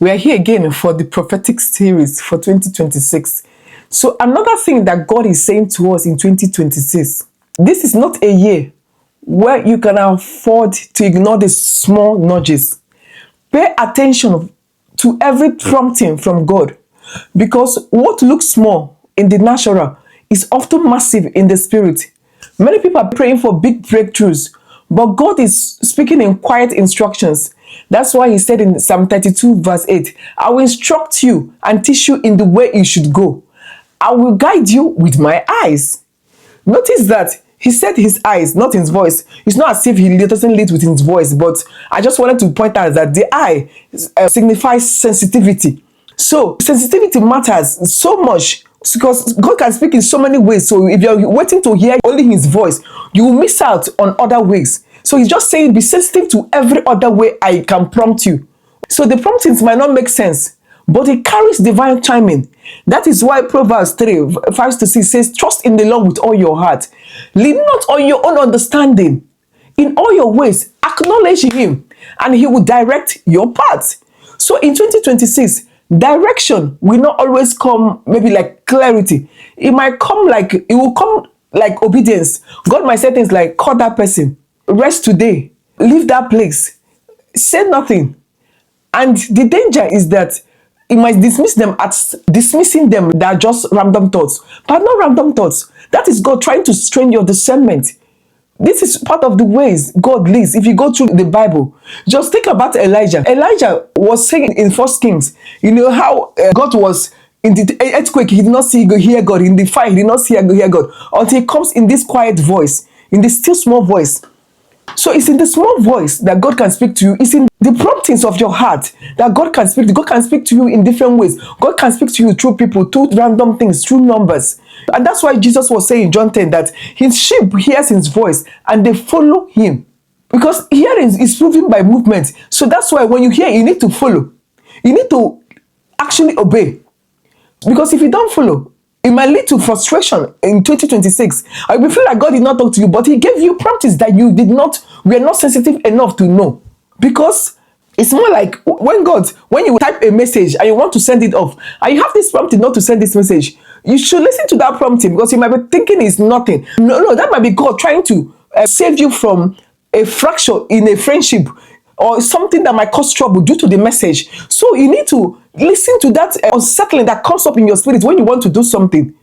We are here again for the prophetic series for 2026. So another thing that God is saying to us in 2026, this is not a year where you can afford to ignore the small nudges. Pay attention to every prompting from God, because what looks small in the natural is often massive in the spirit. Many people are praying for big breakthroughs, but God is speaking in quiet instructions. That's why he said in Psalm 32 verse 8, I will instruct you and teach you in the way you should go. I will guide you with my eyes. Notice that he said his eyes, not his voice. It's not as if he doesn't lead with his voice, but I just wanted to point out that the eye signifies sensitivity. So sensitivity matters so much because God can speak in so many ways. So if you're waiting to hear only his voice, you will miss out on other ways. So he's just saying be sensitive to every other way I can prompt you. So the promptings might not make sense, but it carries divine timing. That is why Proverbs 3, 5-6 says, trust in the Lord with all your heart. Lean not on your own understanding. In all your ways, acknowledge him, and he will direct your path. So in 2026, direction will not always come maybe like clarity. It will come like obedience. God might say things like, call that person, rest today, leave that place, say nothing. And the danger is that it might dismiss them as dismissing them that are just random thoughts, but not random thoughts. That is God trying to strain your discernment. This is part of the ways God leads. If you go through the Bible, just think about Elijah. Elijah was saying in First Kings, you know how God was in the earthquake, he did not hear God. In the fire, he did not hear God until he comes in this quiet voice, in this still small voice. So it's in the small voice that God can speak to you. It's in the promptings of your heart that God can speak. God can speak to you in different ways. God can speak to you through people, through random things, through numbers. And that's why Jesus was saying in John 10 that his sheep hears his voice and they follow him. Because hearing is proven by movement. So that's why when you hear, you need to follow. You need to actually obey. Because if you don't follow, it might lead to frustration in 2026. I will feel like God did not talk to you, but he gave you promptings that you were not sensitive enough to know. Because it's more like when you type a message and you want to send it off, and you have this prompting not to send this message, you should listen to that prompting, because you might be thinking it's nothing. No, that might be God trying to save you from a fracture in a friendship, or something that might cause trouble due to the message. So you need to listen to that unsettling that comes up in your spirit when you want to do something.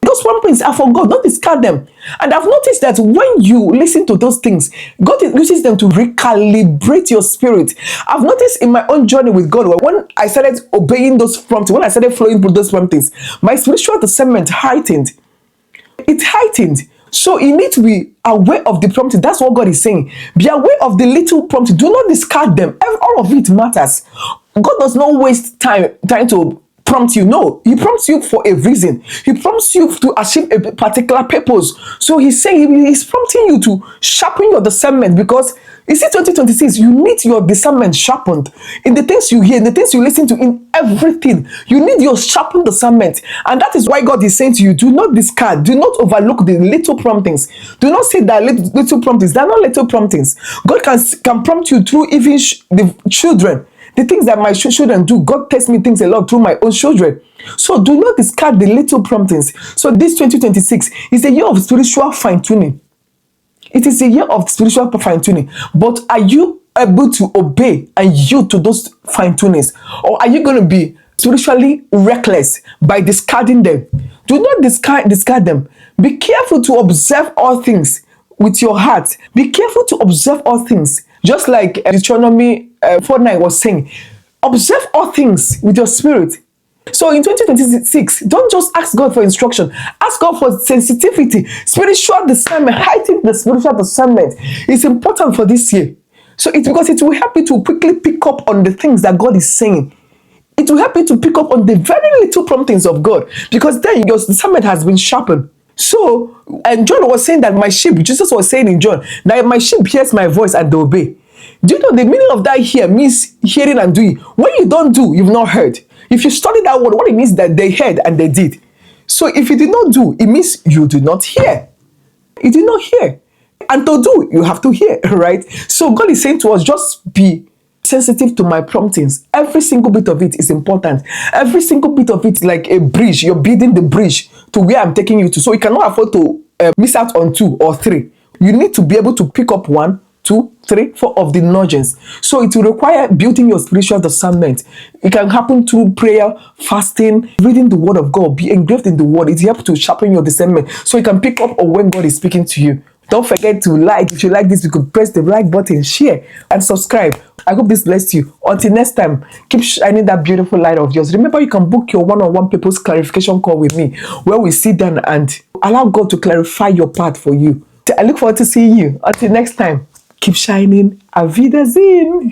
Those promptings are for God, don't discard them. And I've noticed that when you listen to those things, God uses them to recalibrate your spirit. I've noticed in my own journey with God, when I started obeying those promptings, when I started flowing through those promptings, my spiritual discernment heightened. It heightened. So you need to be aware of the prompting. That's what God is saying. Be aware of the little prompting. Do not discard them. All of it matters. God does not waste time trying to prompt you. No, he prompts you for a reason. He prompts you to achieve a particular purpose. So he's saying he's prompting you to sharpen your discernment, because you see 2026, you need your discernment sharpened in the things you hear, in the things you listen to, in everything. You need your sharpened discernment. And that is why God is saying to you, do not discard, do not overlook the little promptings. Do not say that little promptings. They're not little promptings. God can prompt you through even the children. The things that my children do, God tests me things a lot through my own children. So do not discard the little promptings. So this 2026 is a year of spiritual fine-tuning. It is a year of spiritual fine-tuning. But are you able to obey and yield to those fine-tunings? Or are you going to be spiritually reckless by discarding them? Do not discard them. Be careful to observe all things with your heart. Be careful to observe all things. Just like Deuteronomy 4:9 was saying, observe all things with your spirit. So in 2026, don't just ask God for instruction. Ask God for sensitivity, spiritual discernment. Heighten the spiritual discernment. It's important for this year. So it's because it will help you to quickly pick up on the things that God is saying. It will help you to pick up on the very little promptings of God, because then your discernment has been sharpened. So, and John was saying that Jesus was saying in John, that my sheep hears my voice and they obey. Do you know the meaning of that here means hearing and doing? When you don't do, you've not heard. If you study that word, what it means that they heard and they did. So if you did not do, it means you did not hear. You did not hear. And to do, you have to hear, right? So God is saying to us, just be sensitive to my promptings. Every single bit of it is important. Every single bit of it is like a bridge. You're building the bridge to where I'm taking you to. So you cannot afford to miss out on 2 or 3. You need to be able to pick up 1, 2, 3, 4 of the nudgings. So it will require building your spiritual discernment. It can happen through prayer, fasting, reading the word of God, be engraved in the word. It helps to sharpen your discernment so you can pick up on when God is speaking to you. Don't forget to like. If you like this, you could press the like button, share, and subscribe. I hope this blessed you. Until next time, keep shining that beautiful light of yours. Remember, you can book your one-on-one people's clarification call with me, where we sit down and allow God to clarify your path for you. I look forward to seeing you. Until next time, keep shining. Auf Wiedersehen.